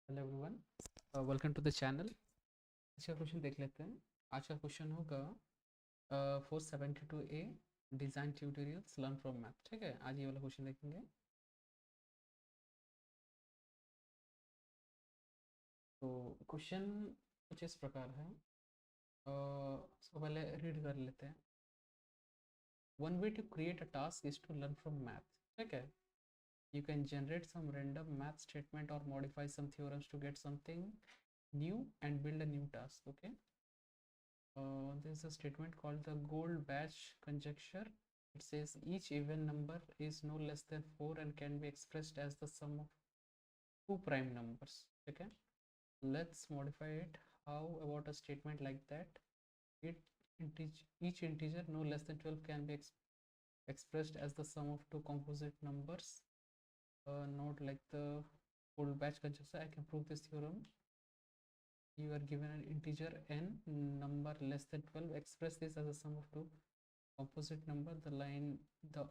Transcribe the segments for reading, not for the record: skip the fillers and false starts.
Hello everyone, welcome to the channel. आज का question देख लेते हैं। आज का क्वेश्चन होगा 472 A design tutorials learn from math. ठीक है, आज ये वाला क्वेश्चन देखेंगे। तो क्वेश्चन कुछ इस प्रकार है। इसको पहले रीड कर लेते हैं। One way to create a task is to learn from math. ठीक है, you can generate some random math statement or modify some theorems to get something new and build a new task. Okay, there's a statement called the Goldbach conjecture. It says each even number is no less than 4 and can be expressed as the sum of two prime numbers. Okay, let's modify it. How about a statement like that? It each integer no less than 12 can be expressed as the sum of two composite numbers. Not like the Goldbach conjecture. I can prove this theorem. You are given an integer n, number less than 12, express this as a sum of two composite number. The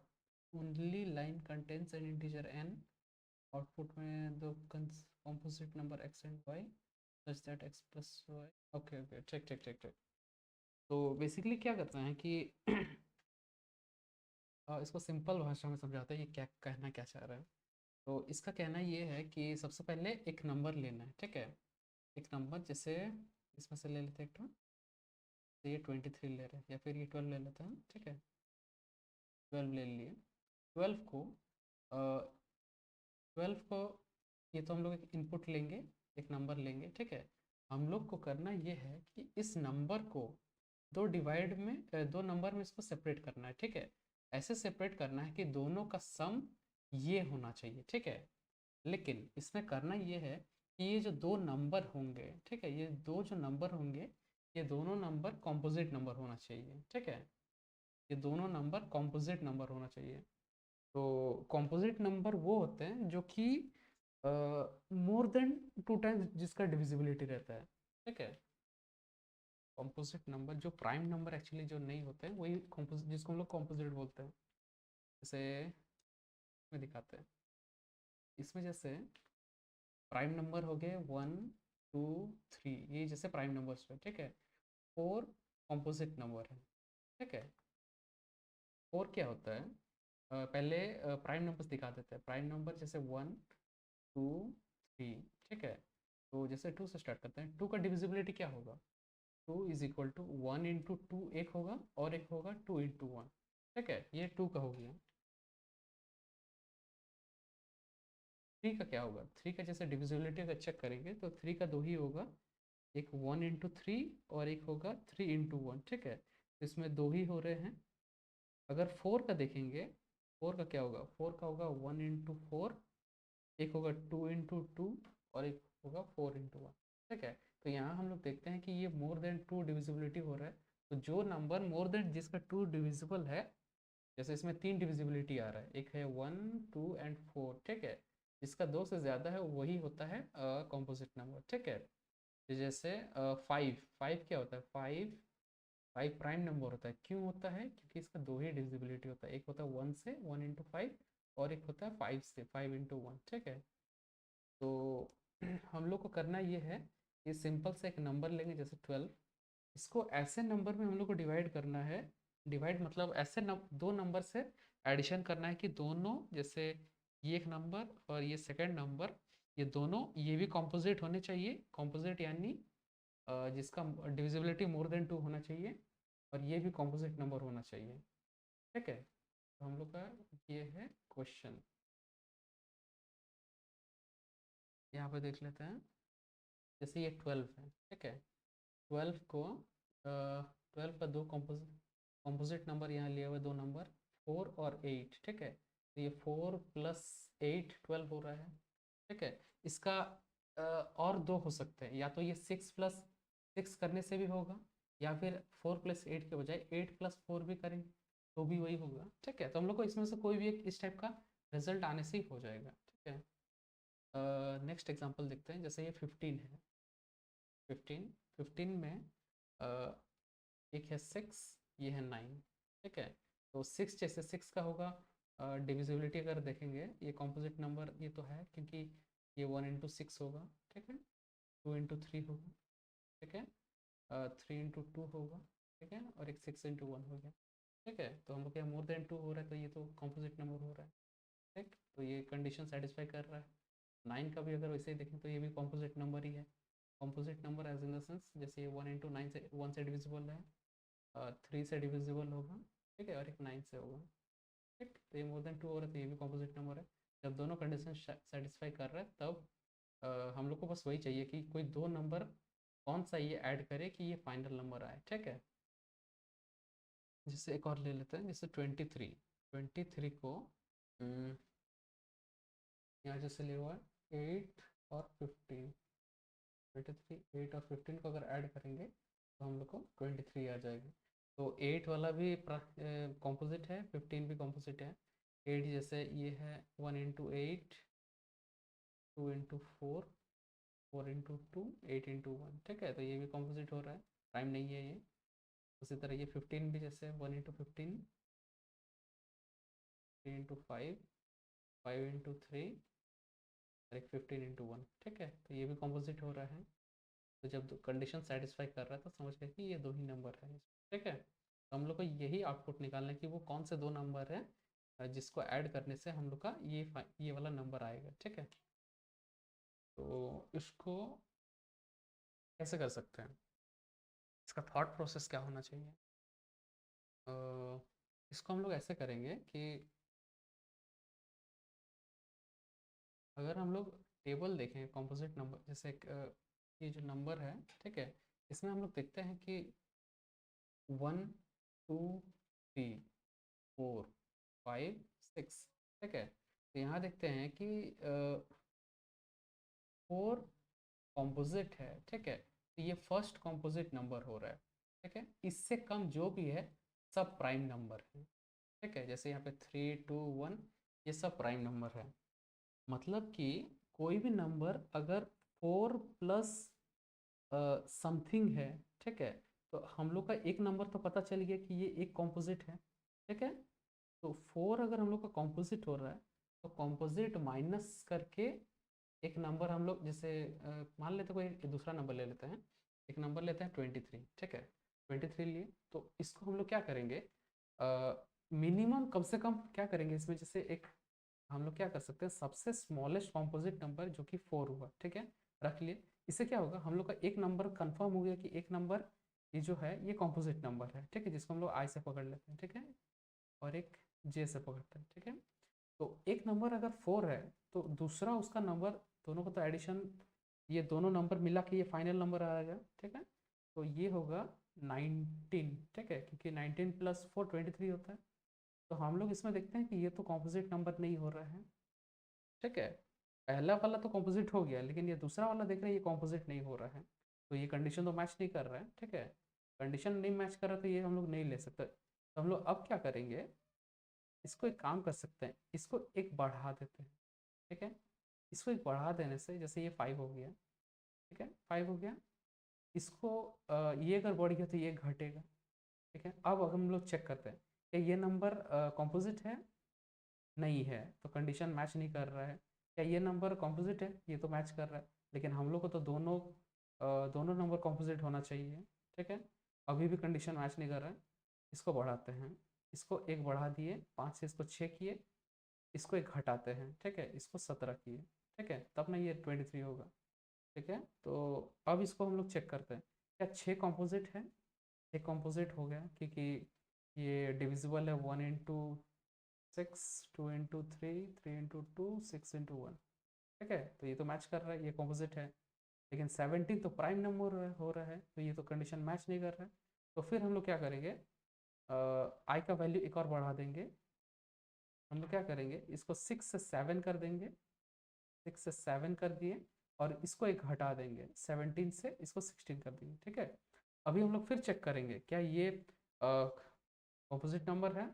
only line contains an integer n. Output में दो composite number x and y such that x plus y. Okay okay, ठीक ठीक ठीक ठीक। तो basically क्या करते हैं कि इसको सिंपल भाषा में समझाते हैं कि क्या कहना क्या चाह रहा है। तो इसका कहना ये है कि सबसे पहले एक नंबर लेना है। ठीक है, एक नंबर जैसे इसमें से ले लेते हैं एक, तो ये 23 ले रहे हैं या फिर ये 12 ले लेते हैं। ठीक है, 12 ले लिए। 12 को 12 को ये तो हम लोग एक इनपुट लेंगे, एक नंबर लेंगे। ठीक है, हम लोग को करना ये है कि इस नंबर को दो नंबर में इसको सेपरेट करना है। ठीक है, ऐसे सेपरेट करना है कि दोनों का सम ये होना चाहिए। ठीक है, लेकिन इसमें करना ये है कि ये जो दो नंबर होंगे, ठीक है, ये दो जो नंबर होंगे, ये दोनों नंबर कॉम्पोजिट नंबर होना चाहिए। ठीक है, ये दोनों नंबर कॉम्पोजिट नंबर होना चाहिए। तो कॉम्पोजिट नंबर वो होते हैं जो कि मोर देन टू टाइम्स जिसका डिविजिबिलिटी रहता है। ठीक है, कॉम्पोजिट नंबर जो प्राइम नंबर एक्चुअली जो नहीं होते हैं वही कॉम्पोजिट, जिसको हम लोग कॉम्पोजिट बोलते हैं। जैसे में दिखाते हैं, इसमें जैसे प्राइम नंबर हो गए 1 2 3, ये जैसे प्राइम नंबर्स है। ठीक है, 4 कॉम्पोजिट नंबर है। ठीक है, 4 क्या होता है, पहले प्राइम नंबर्स दिखा देते हैं। प्राइम नंबर जैसे 1 2 3। ठीक है, तो जैसे 2 से स्टार्ट करते हैं। 2 का डिविजिबिलिटी क्या होगा? 2 = 1 × 2 एक होगा और एक होगा 2 × 1। ठीक है, ये 2 का हो गया। 3 का क्या होगा? 3 का जैसे डिविजिबिलिटी अगर चेक करेंगे तो 3 का दो ही होगा, एक 1 × 3 और एक होगा 3 × 1। ठीक है, तो इसमें दो ही हो रहे हैं। अगर 4 का देखेंगे, 4 का क्या होगा? 4 का होगा 1 × 4, एक होगा 2 × 2 और एक होगा 4 × 1। ठीक है, तो यहाँ हम लोग देखते हैं कि ये मोर देन 2 डिविजिबिलिटी हो रहा है। तो जो नंबर मोर देन जिसका 2 डिविजिबल है, जैसे इसमें 3 डिविजिबिलिटी आ रहा है, एक है 1 2 और 4। ठीक है, जिसका 2 से ज़्यादा है वही होता है कॉम्पोजिट नंबर। ठीक है, तो जैसे 5, 5 क्या होता है? 5 प्राइम नंबर होता है। क्यों होता है? क्योंकि इसका दो ही डिविजिबिलिटी होता है, एक होता है 1 से 1 × 5 और एक होता है 5 से 5 × 1। ठीक है, तो हम लोग को करना ये है, ये सिंपल से एक नंबर लेंगे जैसे 12, इसको ऐसे नंबर में हम लोग को डिवाइड करना है। डिवाइड मतलब ऐसे दो नंबर से एडिशन करना है कि दोनों, जैसे ये एक नंबर और ये सेकंड नंबर, ये दोनों ये भी कॉम्पोजिट होने चाहिए। कॉम्पोजिट यानी जिसका डिविजिबिलिटी मोर देन 2 होना चाहिए और ये भी कॉम्पोजिट नंबर होना चाहिए। ठीक है, तो हम लोग का ये है क्वेश्चन। यहाँ पे देख लेते हैं, जैसे ये 12 है। ठीक है, 12 को 12 का दो कॉम्पोजिट नंबर यहाँ लिए हुए, दो नंबर 4 और 8। ठीक है, तो ये 4 + 8 12 हो रहा है। ठीक है, इसका और दो हो सकते हैं, या तो ये 6 + 6 करने से भी होगा, या फिर 4 + 8 के बजाय 8 + 4 भी करेंगे तो भी वही होगा। ठीक है, तो हम लोग को इसमें से कोई भी एक इस टाइप का रिजल्ट आने से ही हो जाएगा। ठीक है, नेक्स्ट एग्जांपल देखते हैं। जैसे ये 15 है। 15 में एक है 6, ये है 9। ठीक है, तो 6 जैसे 6 का होगा, डिविजिबिलिटी अगर देखेंगे, ये कॉम्पोजिट नंबर ये तो है क्योंकि ये 1 into 6 होगा, ठीक है, 2 into 3 होगा, ठीक है, 3 into 2 होगा, ठीक है, और एक 6 into 1 हो गया, ठीक है। तो हम लोग क्या मोर देन 2 हो रहा है, तो ये तो कॉम्पोजिट नंबर हो रहा है, ठीक। तो ये कंडीशन सेटिस्फाई कर रहा है। 9 का भी अगर वैसे ही देखें तो ये भी कॉम्पोजिट नंबर ही है। Composite number as in the sense जैसे ये 1 into 9 से 1 से डिविजिबल है, 3 से डिविजिबल होगा, ठीक है, और एक 9 से होगा, ठीक। तो ये मोर देन 2 हो रहा है, तो ये भी कॉम्पोजिट नंबर है। जब दोनों कंडीशन सेटिस्फाई कर रहा है तब हम लोग को बस वही चाहिए कि कोई दो नंबर कौन सा ये ऐड करे कि ये फाइनल नंबर आए, ठीक है। जैसे एक और ले लेते हैं, जैसे 23 को यहाँ जैसे लिया हुआ है 8 और 15, 8 और 15 को अगर ऐड करेंगे तो हम लोग को 23 आ जाएगा। तो 8 वाला भी कॉम्पोजिट है, 15 भी कॉम्पोजिट है। 8 जैसे ये है 1 into 8, 2 into 4, 4 into 2, 8 into 1, ठीक है। तो ये भी कॉम्पोजिट हो रहा है, प्राइम नहीं है ये। उसी तरह ये 15 भी जैसे 1 into 15, 3 into 5, 5 into 3 और एक 15 into 1, ठीक है। तो ये भी कॉम्पोजिट हो रहा है। तो जब कंडीशन सेटिस्फाई कर रहा है तो समझ गए कि ये दो ही नंबर है, ठीक है। तो हम लोग को यही आउटपुट निकालना है कि वो कौन से दो नंबर है जिसको ऐड करने से हम लोग का ये वाला नंबर आएगा, ठीक है। तो इसको कैसे कर सकते हैं, इसका थॉट प्रोसेस क्या होना चाहिए। अ, इसको हम लोग ऐसे करेंगे कि अगर हम लोग टेबल देखें कॉम्पोजिट नंबर, जैसे ये जो नंबर है, ठीक है, इसमें हम लोग देखते हैं कि 1 2 3 4 5 6, ठीक है। तो यहाँ देखते हैं कि 4 कॉम्पोजिट है, ठीक है। तो ये फर्स्ट कॉम्पोजिट नंबर हो रहा है, ठीक है। इससे कम जो भी है सब प्राइम नंबर है, ठीक है। जैसे यहाँ पे 3 2 1 ये सब प्राइम नंबर है। मतलब कि कोई भी नंबर अगर 4 प्लस समथिंग है, ठीक है, तो हम लोग का एक नंबर तो पता चल गया कि ये एक कॉम्पोजिट है, ठीक है। तो 4 अगर हम लोग का कॉम्पोजिट हो रहा है तो कॉम्पोजिट माइनस करके एक नंबर हम लोग जैसे मान लेते कोई दूसरा नंबर ले लेते हैं, एक नंबर लेते हैं 23, ठीक है। 23 लिए तो इसको हम लोग क्या करेंगे, मिनिमम कम से कम क्या करेंगे इसमें, जैसे एक हम लोग क्या कर सकते हैं, सबसे स्मॉलेस्ट कॉम्पोजिट नंबर जो कि 4 हुआ, ठीक है, रख लिए। इससे क्या होगा, हम लोग का एक नंबर कंफर्म हो गया कि एक नंबर ये जो है ये कॉम्पोजिट नंबर है, ठीक है, जिसको हम लोग आई से पकड़ लेते हैं, ठीक है, और एक जे से पकड़ते हैं, ठीक है। तो एक नंबर अगर 4 है तो दूसरा उसका नंबर, दोनों का तो एडिशन, ये दोनों नंबर मिला के ये फाइनल नंबर आएगा, ठीक है। तो ये होगा 19, ठीक है, क्योंकि 19 + 4 23 होता है। तो हम लोग इसमें देखते हैं कि ये तो कॉम्पोजिट नंबर नहीं हो रहा है, ठीक है। पहला वाला तो कॉम्पोजिट हो गया, लेकिन ये दूसरा वाला देख रहे हैं ये कॉम्पोजिट नहीं हो रहा है। तो ये कंडीशन तो मैच नहीं कर रहा है, ठीक है। कंडीशन नहीं मैच कर रहा तो ये हम लोग नहीं ले सकते। तो हम लोग अब क्या करेंगे, इसको एक काम कर सकते हैं, इसको एक बढ़ा देते हैं, ठीक है। इसको एक बढ़ा देने से जैसे ये 5 हो गया, ठीक है, 5 हो गया। इसको ये अगर बढ़ गया तो ये घटेगा, ठीक है। अब हम लोग चेक करते हैं कि ये नंबर कॉम्पोजिट है, नहीं है, तो कंडीशन मैच नहीं कर रहा है। क्या ये नंबर कॉम्पोजिट है, ये तो मैच कर रहा है, लेकिन हम लोग को तो दोनों नंबर कॉम्पोजिट होना चाहिए, ठीक है। अभी भी कंडीशन मैच नहीं कर रहा है। इसको बढ़ाते हैं, इसको एक बढ़ा दिए, 5 से इसको 6 किए, इसको एक घटाते हैं, ठीक है, इसको 17 किए, ठीक है, तब ना ये 23 होगा, ठीक है। तो अब इसको हम लोग चेक करते हैं, क्या 6 कॉम्पोजिट है, एक कॉम्पोजिट हो गया क्योंकि ये डिविजिबल है 1 into 6, 2 into 3, 3 into 2, 6 into 1, ठीक है। तो ये तो मैच कर रहा है, ये कॉम्पोजिट है। लेकिन 17 तो प्राइम नंबर हो रहा है, तो ये तो कंडीशन मैच नहीं कर रहा है। तो फिर हम लोग क्या करेंगे, आई का वैल्यू एक और बढ़ा देंगे। हम लोग क्या करेंगे, इसको 6 से 7 कर देंगे, 6 से 7 कर दिए, और इसको एक घटा देंगे, 17 से इसको 16 कर देंगे, ठीक है। अभी हम लोग फिर चेक करेंगे क्या ये कॉम्पोजिट नंबर है,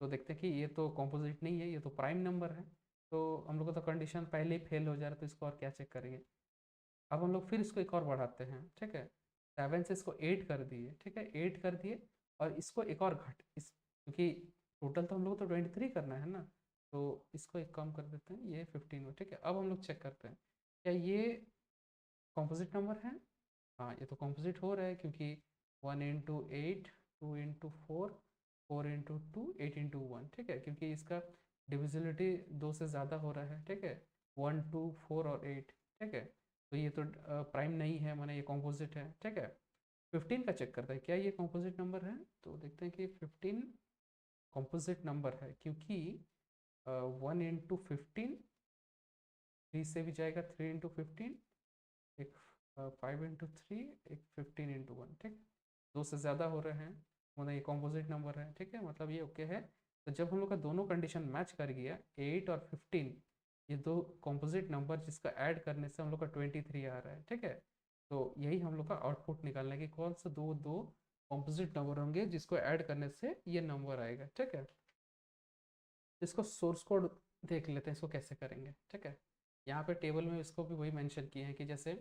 तो देखते हैं कि ये तो कॉम्पोजिट नहीं है, ये तो प्राइम नंबर है। तो हम लोग को तो कंडीशन पहले ही फेल हो जा रहा है, तो इसको और क्या चेक करेंगे। अब हम लोग फिर इसको एक और बढ़ाते हैं, ठीक है, 7 से इसको 8 कर दिए, ठीक है, 8 कर दिए, और इसको एक और घट इस क्योंकि टोटल तो हम लोग को तो 23 करना है ना, तो इसको एक कम कर देते हैं, ये 15 हो, ठीक है। अब हम लोग चेक करते हैं क्या ये कॉम्पोजिट नंबर है। हाँ, ये तो कॉम्पोजिट हो रहा है क्योंकि 1 × 8, 2 × 4, 4 × 2, 8 × 1, ठीक है, क्योंकि इसका डिविजिबिलिटी 2 से ज़्यादा हो रहा है, ठीक है, 1, 2, 4 और 8, ठीक है। तो ये तो प्राइम नहीं है, माने ये कॉम्पोजिट है, ठीक है। 15 का चेक करते हैं क्या ये कॉम्पोजिट नंबर है, तो देखते हैं कि 15 कॉम्पोजिट नंबर है क्योंकि 1 × 15, 3 से भी जाएगा, 3 × 15, एक 5 × 3, एक 15 × 1, ठीक। 2 से ज़्यादा हो रहे हैं, मतलब ये कॉम्पोजिट नंबर है, ठीक है, मतलब ये ओके है। तो जब हम लोग का दोनों कंडीशन मैच कर गया, 8 और 15, ये दो कॉम्पोजिट नंबर जिसका ऐड करने से हम लोग का 23 आ रहा है, ठीक है। तो यही हम लोग का आउटपुट निकालने की, कौन से दो दो कॉम्पोजिट नंबर होंगे जिसको ऐड करने से ये नंबर आएगा, ठीक है। इसको सोर्स कोड देख लेते हैं, इसको कैसे करेंगे, ठीक है। यहाँ पे टेबल में इसको भी वही मेंशन किए हैं कि जैसे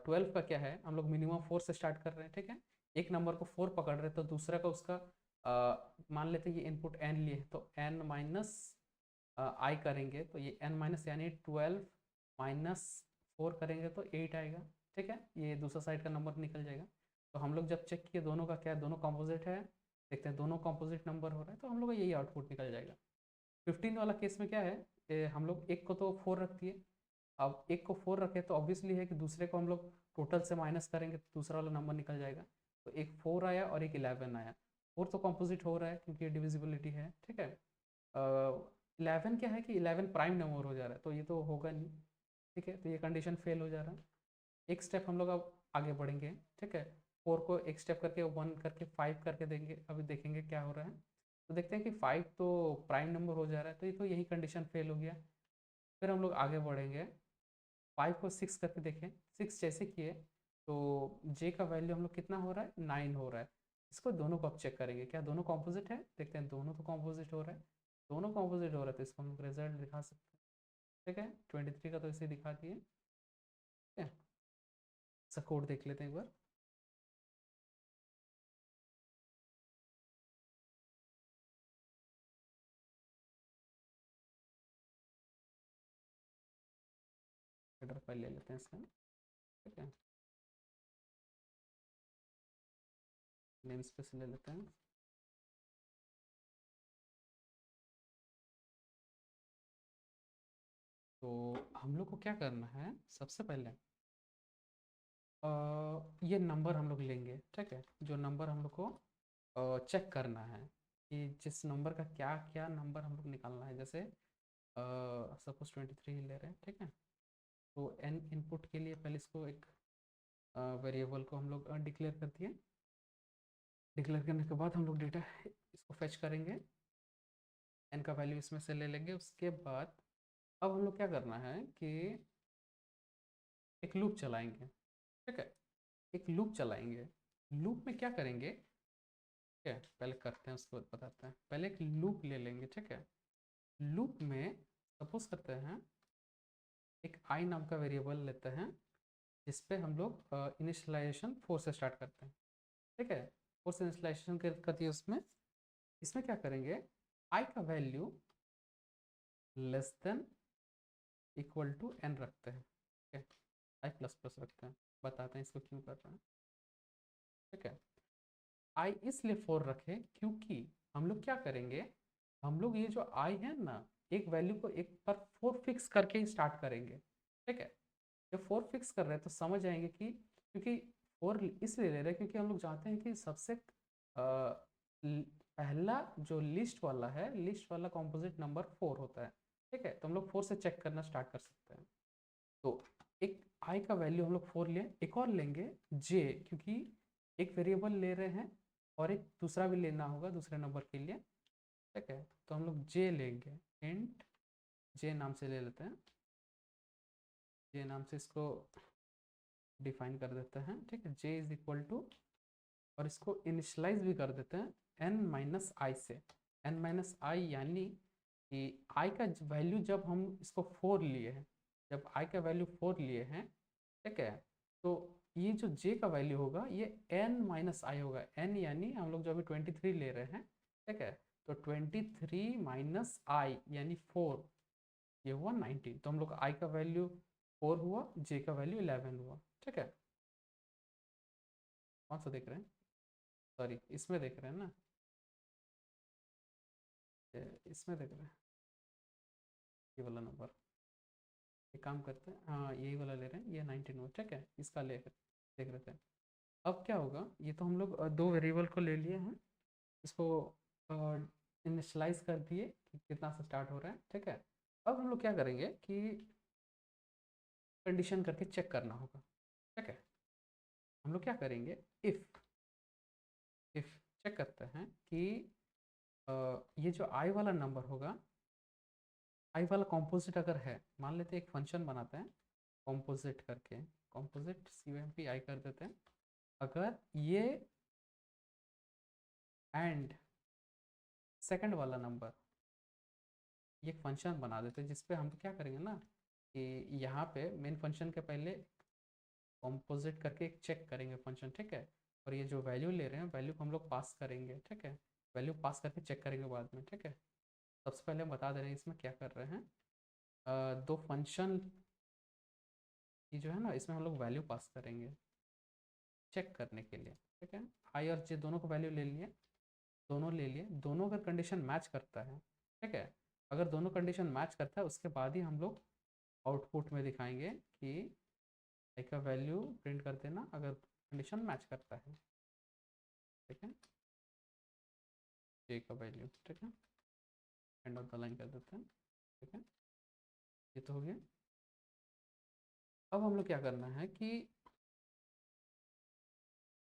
12 का क्या है, हम लोग मिनिमम 4 से स्टार्ट कर रहे हैं, ठीक है। एक नंबर को 4 पकड़ रहे हैं तो दूसरा का उसका मान लेते हैं ये इनपुट n लिए तो n माइनस आई करेंगे तो ये n माइनस यानी 12 माइनस 4 करेंगे तो 8 आएगा, ठीक है। ये दूसरा साइड का नंबर निकल जाएगा। तो हम लोग जब चेक किए दोनों का क्या है, दोनों कॉम्पोजिट है, देखते हैं दोनों कॉम्पोजिट नंबर हो रहा है तो हम लोग का यही आउटपुट निकल जाएगा। 15 वाला केस में क्या है, हम लोग एक को तो 4 रख दिए, अब एक को 4 रखे तो ऑब्वियसली है कि दूसरे को हम लोग टोटल से माइनस करेंगे तो दूसरा वाला नंबर निकल जाएगा। तो एक 4 आया और एक 11 आया, 4 तो कॉम्पोजिट हो रहा है क्योंकि ये डिविजिबिलिटी है, ठीक है। 11 क्या है कि 11 प्राइम नंबर हो जा रहा है तो ये तो होगा नहीं, ठीक है, तो ये कंडीशन फेल हो जा रहा है। एक स्टेप हम लोग अब आगे बढ़ेंगे, ठीक है। 4 को एक स्टेप करके 1 करके 5 करके देंगे, अभी देखेंगे क्या हो रहा है। तो देखते हैं कि 5 तो प्राइम नंबर हो जा रहा है तो ये तो यही कंडीशन फेल हो गया। फिर हम लोग आगे बढ़ेंगे, 5 को 6 करके देखें, 6 जैसे किए तो जे का वैल्यू हम लोग कितना हो रहा है, 9 हो रहा है। इसको दोनों को अब चेक करेंगे क्या दोनों कॉम्पोजिट है, देखते हैं दोनों तो कॉम्पोजिट हो रहा है, दोनों कॉम्पोजिट हो रहा है तो इसको हम लोग रिजल्ट दिखा सकते हैं, ठीक है। 23 का तो इसे दिखा दिए, ठीक है। इसका कोड देख लेते हैं एक बार। हेडर फाइल ले लेते हैं इसका, ठीक है। नेम स्पेस ले लेते हैं। तो हम लोग को क्या करना है, सबसे पहले ये नंबर हम लोग लेंगे, ठीक है। जो नंबर हम लोग को चेक करना है कि जिस नंबर का क्या क्या नंबर हम लोग निकालना है, जैसे सपोज 23 ले रहे हैं, ठीक है। तो n इनपुट के लिए पहले इसको एक वेरिएबल को हम लोग डिक्लेयर कर दिए। डिक्लेयर करने के बाद हम लोग डेटा इसको फेच करेंगे, n का वैल्यू इसमें से ले लेंगे। उसके बाद अब हम लोग क्या करना है कि एक लूप चलाएंगे, ठीक है। एक लूप चलाएंगे, लूप में क्या करेंगे, ठीक है, पहले करते हैं उसके बाद बताते हैं। पहले एक लूप ले लेंगे, ठीक है। लूप में सपोज करते हैं एक आई नाम का वेरिएबल लेते हैं जिस पे हम लोग इनिशियलाइजेशन 4 से स्टार्ट करते हैं, ठीक है। 4 से इनिशियलाइजेशन कर दिए उसमें, इसमें क्या करेंगे, आई का value less than equal to N रखते हैं, ठीक है। आई प्लस प्लस रखते हैं, बताते हैं इसको क्यों कर रहे हैं, ठीक है। आई इसलिए 4 रखें क्योंकि हम लोग क्या करेंगे, हम लोग ये जो आई है ना, एक वैल्यू को एक पर 4 फिक्स करके ही स्टार्ट करेंगे, ठीक है। जब 4 फिक्स कर रहे हैं तो समझ आएंगे कि क्योंकि 4 इसलिए ले रहे हैं क्योंकि हम लोग जानते हैं कि सबसे पहला जो लिस्ट वाला है, लिस्ट वाला कॉम्पोजिट नंबर 4 होता है, ठीक है। तो हम लोग 4 से चेक करना स्टार्ट कर सकते हैं। तो एक आई का वैल्यू हम लोग 4 लिए, एक और लेंगे जे, क्योंकि एक वेरिएबल ले रहे हैं और एक दूसरा भी लेना होगा दूसरे नंबर के लिए, ठीक है। तो हम लोग जे लेंगे, इंट जे नाम से ले लेते हैं, जे नाम से इसको डिफाइन कर देते हैं, ठीक है। जे इज इक्वल टू, और इसको इनिशलाइज भी कर देते हैं एन माइनस आई से। एन माइनस आई यानी कि आई का वैल्यू जब हम इसको 4 लिए हैं, जब आई का वैल्यू 4 लिए हैं, ठीक है, तो ये जो जे का वैल्यू होगा ये एन माइनस आई होगा। एन यानी हम लोग जो अभी 23 ले रहे हैं, ठीक है, तो 23 माइनस आई यानी 4, ये हुआ 19। तो हम लोग का आई का वैल्यू 4 हुआ, जे का वैल्यू 11 हुआ। ठीक है, कौन सा देख रहे हैं? सॉरी, इसमें देख रहे हैं ना, इसमें देख रहे हैं ये वाला नंबर। एक काम करते हैं, हाँ यही वाला ले रहे हैं, ये 19 हुआ। ठीक है, इसका ले देख रहे थे। अब क्या होगा, ये तो हम लोग दो वेरिएबल को ले लिए हैं, इसको इनिशलाइज कर दिए कि कितना से स्टार्ट हो रहा है। ठीक है, अब हम लोग क्या करेंगे कि कंडीशन करके चेक करना होगा। ठीक है, हम लोग क्या करेंगे, इफ चेक करते हैं कि ये जो आई वाला नंबर होगा, आई वाला कॉम्पोजिट अगर है, मान लेते हैं एक फंक्शन बनाते हैं कॉम्पोजिट करके, कॉम्पोजिट CMP आई कर देते हैं। अगर ये एंड सेकंड वाला नंबर, ये फंक्शन बना देते हैं जिसपे हम क्या करेंगे ना कि यहाँ पे मेन फंक्शन के पहले कॉम्पोजिट करके एक चेक करेंगे फंक्शन। ठीक है, और ये जो वैल्यू ले रहे हैं, वैल्यू को हम लोग पास करेंगे। ठीक है, वैल्यू पास करके चेक करेंगे बाद में। ठीक है, सबसे पहले हम बता दे रहे हैं इसमें क्या कर रहे हैं। दो फंक्शन की जो है ना, इसमें हम लोग वैल्यू पास करेंगे चेक करने के लिए। ठीक है, आई और जे दोनों को वैल्यू ले लिए, दोनों ले लिए, दोनों अगर कंडीशन मैच करता है। ठीक है, अगर दोनों कंडीशन मैच करता है उसके बाद ही हम लोग आउटपुट में दिखाएंगे कि आई का वैल्यू प्रिंट कर देना अगर कंडीशन मैच करता है। ठीक है, जे का वैल्यू। ठीक है, एंड ऑफ द लाइन कर देते हैं। ठीक है, ये तो हो गया। अब हम लोग क्या करना है कि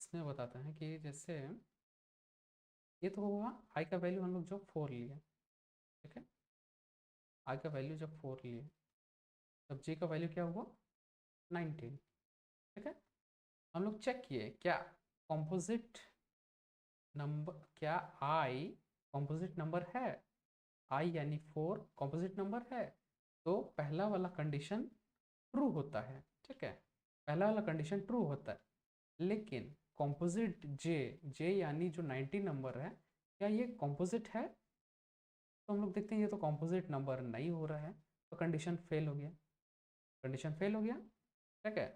इसमें बताते हैं कि जैसे ये तो हुआ आई का वैल्यू हम लोग जो 4 लिए। ठीक है, आई का वैल्यू जब 4 लिए, तब जे का वैल्यू क्या हुआ 19। ठीक है, हम लोग चेक किए क्या कॉम्पोजिट नंबर, क्या आई कॉम्पोजिट नंबर है, आई यानी 4 कॉम्पोजिट नंबर है। तो पहला वाला कंडीशन ट्रू होता है। ठीक है, पहला वाला कंडीशन ट्रू होता है। लेकिन कॉम्पोजिट जे, जे यानी जो 19 नंबर है, क्या ये कॉम्पोजिट है? तो हम लोग देखते हैं ये तो कॉम्पोजिट नंबर नहीं हो रहा है, तो कंडीशन फेल हो गया। कंडीशन फेल हो गया। ठीक है,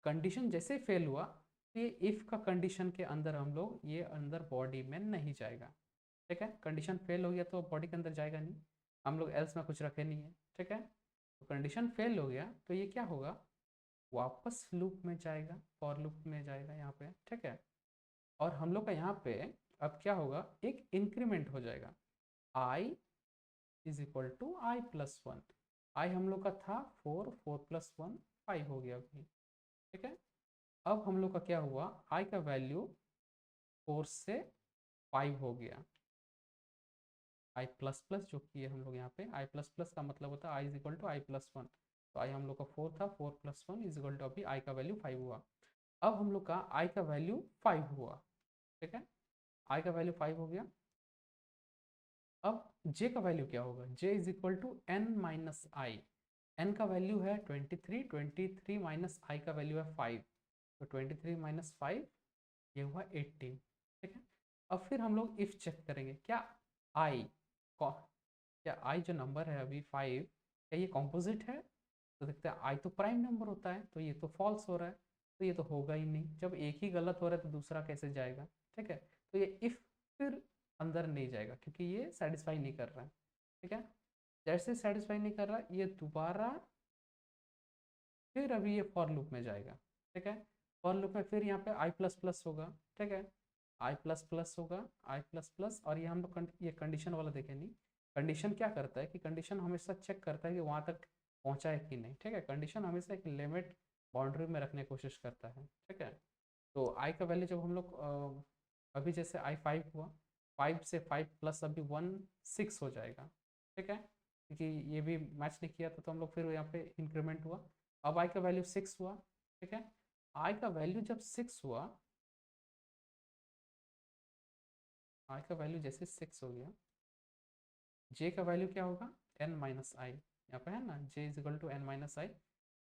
कंडीशन जैसे फेल हुआ तो ये इफ का कंडीशन के अंदर हम लोग ये अंदर बॉडी में नहीं जाएगा। ठीक है, कंडीशन फेल हो गया तो बॉडी के अंदर जाएगा नहीं, हम लोग एल्स में कुछ रखे नहीं है। ठीक है, तो कंडीशन फेल हो गया तो ये क्या होगा, वापस लूप में जाएगा, फॉर लूप में जाएगा यहाँ पे। ठीक है, और हम लोग का यहाँ पे अब क्या होगा, एक इंक्रीमेंट हो जाएगा, I is equal to I plus one. I हम लोग का था 4, 4 प्लस वन 5 हो गया अभी। ठीक है, अब हम लोग का क्या हुआ, आई का वैल्यू 4 से 5 हो गया। आई प्लस प्लस जो किए हम लोग यहाँ पे, आई प्लस प्लस का मतलब होता है I is equal to I plus one. तो आई हम लोग का 4 था, 4 plus one is equal to अभी आई का वैल्यू 5 हुआ। अब हम लोग का आई का वैल्यू 5 हुआ। ठीक है, आई का वैल्यू 5 हो गया। अब जे का वैल्यू क्या होगा, J is equal to N minus I. N का वैल्यू है 23, 23 माइनस आई का वैल्यू है 5, तो 23 माइनस 5 ये हुआ 18। ठीक है, अब फिर हम लोग इफ चेक करेंगे क्या आई, क्या आई जो नंबर है अभी 5, क्या ये कॉम्पोजिट है? तो देखते हैं आई तो प्राइम नंबर होता है, तो ये तो फॉल्स हो रहा है, तो ये तो होगा ही नहीं। जब एक ही गलत हो रहा है तो दूसरा कैसे जाएगा? ठीक है, तो ये इफ फिर अंदर नहीं जाएगा क्योंकि ये सेटिस्फाई नहीं कर रहा है। ठीक है, जैसे सेटिस्फाई नहीं कर रहा ये दोबारा फिर अभी ये फॉर लूप में जाएगा। ठीक है, फॉर लूप में फिर यहाँ पे आई प्लस प्लस होगा। ठीक है, आई प्लस प्लस होगा, आई प्लस प्लस, और ये हम लोग ये कंडीशन वाला देखें नहीं। कंडीशन क्या करता है कि कंडीशन हमेशा चेक करता है कि वहाँ तक पहुँचा है कि नहीं। ठीक है, कंडीशन हमेशा एक लिमिट बाउंड्री में रखने की कोशिश करता है। ठीक है, तो आई का वैल्यू जब हम लोग अभी जैसे आई 5 हुआ, 5 से 5 प्लस अभी 1 6 हो जाएगा। ठीक है, क्योंकि ये भी मैच नहीं किया था तो हम लोग फिर यहाँ पे इंक्रीमेंट हुआ, अब आई का वैल्यू 6 हुआ। ठीक है, आई का वैल्यू जब 6 हुआ, आई का वैल्यू जैसे 6 हो गया, जे का वैल्यू क्या होगा एन माइनस आई, यहाँ पे है ना J is equal to N minus I.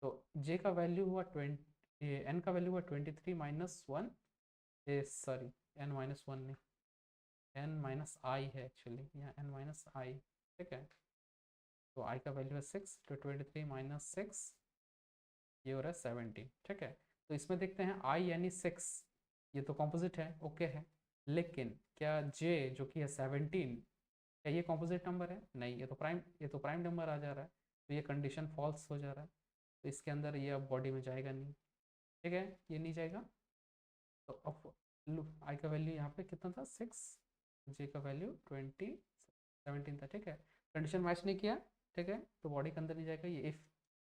तो जे का वैल्यू हुआ 20, एन का वैल्यू हुआ 23 minus one, sorry N minus one नहीं, एन माइनस आई है एक्चुअली, यहाँ एन माइनस आई, ठीक है। तो आई का वैल्यू है 6, तो 23 माइनस 6 ये हो रहा है 17, ठीक है। तो इसमें देखते हैं आई यानी 6, ये तो कॉम्पोजिट है, ओके है। लेकिन क्या जे जो कि है 17, क्या ये कॉम्पोजिट नंबर है? नहीं, ये तो प्राइम नंबर आ जा रहा है, तो ये कंडीशन फॉल्स हो जा रहा है। तो इसके अंदर ये अब बॉडी में जाएगा नहीं, ठीक है, ये नहीं जाएगा। तो अब आई का वैल्यू यहाँ पे कितना था? 6, जे का वैल्यू 17 था, ठीक है। कंडीशन मैच नहीं किया, ठीक है, तो बॉडी के अंदर नहीं जाएगा, ये इफ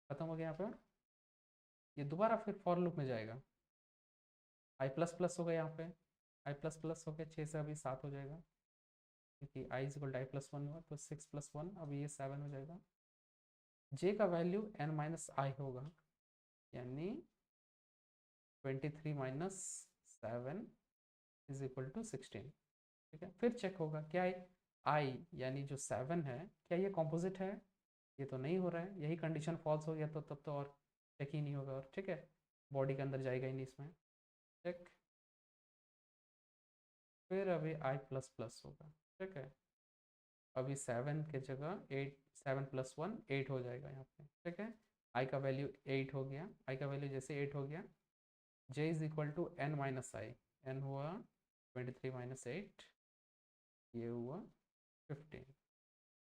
खत्म हो गया यहाँ पे। ये दोबारा फिर फॉर लूप में जाएगा, आई प्लस प्लस हो गया यहाँ पे, आई प्लस प्लस हो गया, 6 से अभी 7 हो जाएगा, क्योंकि I is equal to I plus 1 हुआ, तो 6 + 1 अब ये 7 हो जाएगा। जे का वैल्यू n माइनस आई होगा, यानी 23 माइनस 7 इज इक्वल टू 16, ठीक है। फिर चेक होगा क्या है, आई यानी जो 7 है, क्या ये कॉम्पोजिट है? ये तो नहीं हो रहा है, यही कंडीशन फॉल्स हो गया, तो तब तो और चेक ही नहीं होगा, और ठीक है, बॉडी के अंदर जाएगा ही नहीं इसमें, ठीक। फिर अभी आई प्लस प्लस होगा, ठीक है। अभी 7 के जगह 8, 7 + 1 8 हो जाएगा यहाँ पे, ठीक है। आई का वैल्यू 8 हो गया, आई का वैल्यू जैसे 8 हो गया, J is equal to N minus I, N हुआ 23 माइनस 8, ये हुआ 15।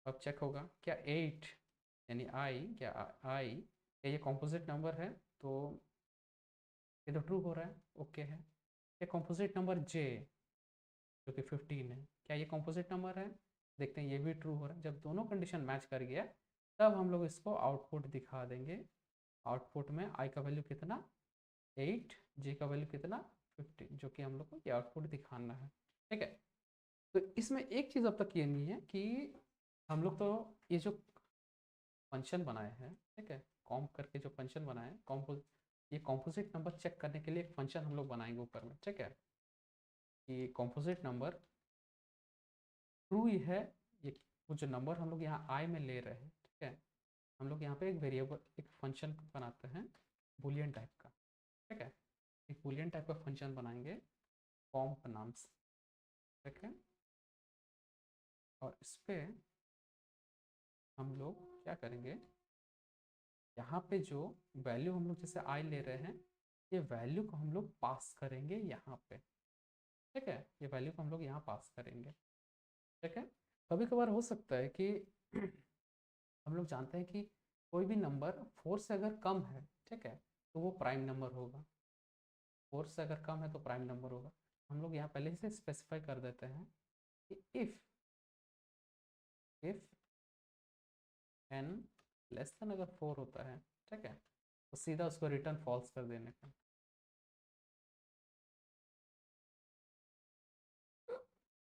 अब चेक होगा क्या 8 यानी आई, क्या आई क्या ये कॉम्पोजिट नंबर है? तो ये तो ट्रू हो रहा है, ओके है। ये कॉम्पोजिट नंबर जे जो कि 15 है, क्या ये कॉम्पोजिट नंबर है? देखते हैं, ये भी ट्रू हो रहा है। जब दोनों कंडीशन मैच कर गया, तब हम लोग इसको आउटपुट दिखा देंगे। आउटपुट में आई का वैल्यू कितना? 8, जे का वैल्यू कितना? 15, जो कि हम लोग को ये आउटपुट दिखाना है, ठीक है। तो इसमें एक चीज़ अब तक ये नहीं है कि हम लोग तो ये जो फंक्शन बनाए हैं, ठीक है, कॉम्प करके जो फंक्शन बनाए हैं, ये कॉम्पोजिट नंबर चेक करने के लिए एक फंक्शन हम लोग बनाएंगे ऊपर में, ठीक है। कि कॉम्पोजिट नंबर ट्रू ही है, ये वो जो नंबर हम लोग यहाँ आई में ले रहे हैं, ठीक है, हम लोग यहाँ पे एक वेरिएबल, एक फंक्शन बनाते हैं बुलियन टाइप का, ठीक है। एक बुलियन टाइप का फंक्शन बनाएंगे कॉम्प नाम से, ठीक है। और इस पर हम लोग क्या करेंगे, यहाँ पे जो वैल्यू हम लोग जैसे आई ले रहे हैं, ये वैल्यू को हम लोग पास करेंगे यहाँ पे, ठीक है। ये वैल्यू को हम लोग यहाँ पास करेंगे, ठीक है। कभी कभार हो सकता है कि हम लोग जानते हैं कि कोई भी नंबर 4 से अगर कम है, ठीक है, तो वो प्राइम नंबर होगा। 4 से अगर कम है तो प्राइम नंबर होगा। हम लोग यहाँ पहले से स्पेसिफाई कर देते हैं कि इफ n लेस देन अगर 4 होता है, ठीक है, तो सीधा उसको रिटर्न फॉल्स कर देने का,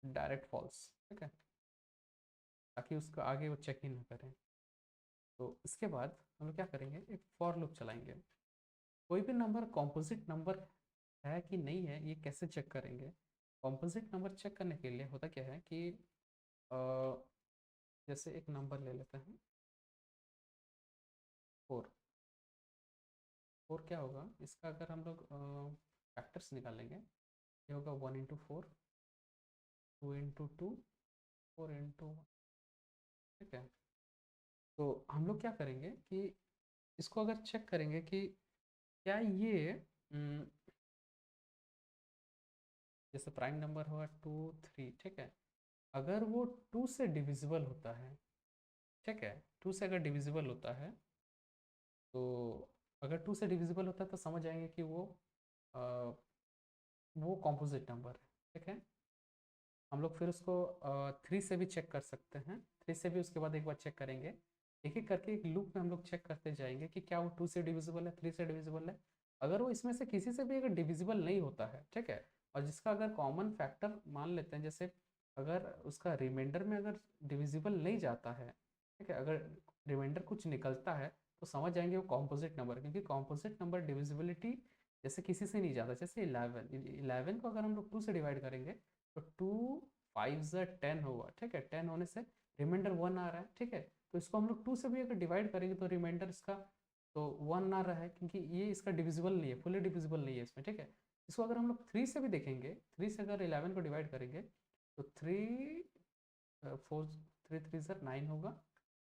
डायरेक्ट फॉल्स, ठीक है, ताकि उसको आगे वो चेक ही ना करें। तो इसके बाद हम लोग क्या करेंगे, एक फॉर लूप चलाएंगे। कोई भी नंबर कॉम्पोजिट नंबर है कि नहीं है, ये कैसे चेक करेंगे? कॉम्पोजिट नंबर चेक करने के लिए होता क्या है कि अ, जैसे एक नंबर ले लेते हैं 4। 4 क्या होगा इसका, अगर हम लोग फैक्टर्स निकालेंगे, ये होगा 1 × 4, 2 × 2, 4 × 1, ठीक है। तो हम लोग क्या करेंगे कि इसको अगर चेक करेंगे कि क्या ये जैसे प्राइम नंबर होगा 2, 3, ठीक है, अगर वो 2 से डिविजिबल होता है, ठीक है, 2 से अगर डिविजिबल होता है, तो अगर 2 से डिविजिबल होता है तो समझ जाएंगे कि अ, वो कॉम्पोजिट नंबर है, ठीक है। हम लोग फिर उसको 3 से भी चेक कर सकते हैं, 3 से भी उसके बाद एक बार चेक करेंगे। एक एक करके एक लूप में हम लोग चेक करते जाएंगे कि क्या वो 2 से डिविजिबल है, 3 से डिविजिबल है। अगर वो इसमें से किसी से भी अगर डिविजिबल नहीं होता है, ठीक है, और जिसका अगर कॉमन फैक्टर मान लेते हैं, जैसे अगर उसका रिमाइंडर में अगर डिविजिबल नहीं जाता है, ठीक है, अगर रिमाइंडर कुछ निकलता है, तो समझ जाएंगे वो कॉम्पोजिट नंबर है, क्योंकि कॉम्पोजिट नंबर डिविजिबिलिटी जैसे किसी से नहीं जाता। जैसे 11 को अगर हम लोग 2 से डिवाइड करेंगे, तो 2 5 ज़ा 10 होगा, ठीक है, 10 होने से रिमाइंडर 1 आ रहा है, ठीक है। तो इसको हम लोग 2 से भी अगर डिवाइड करेंगे तो रिमाइंडर इसका तो 1 आ रहा है, क्योंकि ये इसका डिविजिबल नहीं है, फुली डिविजिबल नहीं है इसमें, ठीक है। इसको अगर हम लोग 3 से भी देखेंगे, 3 से अगर 11 को डिवाइड करेंगे, तो 3 4 3 3 9 होगा,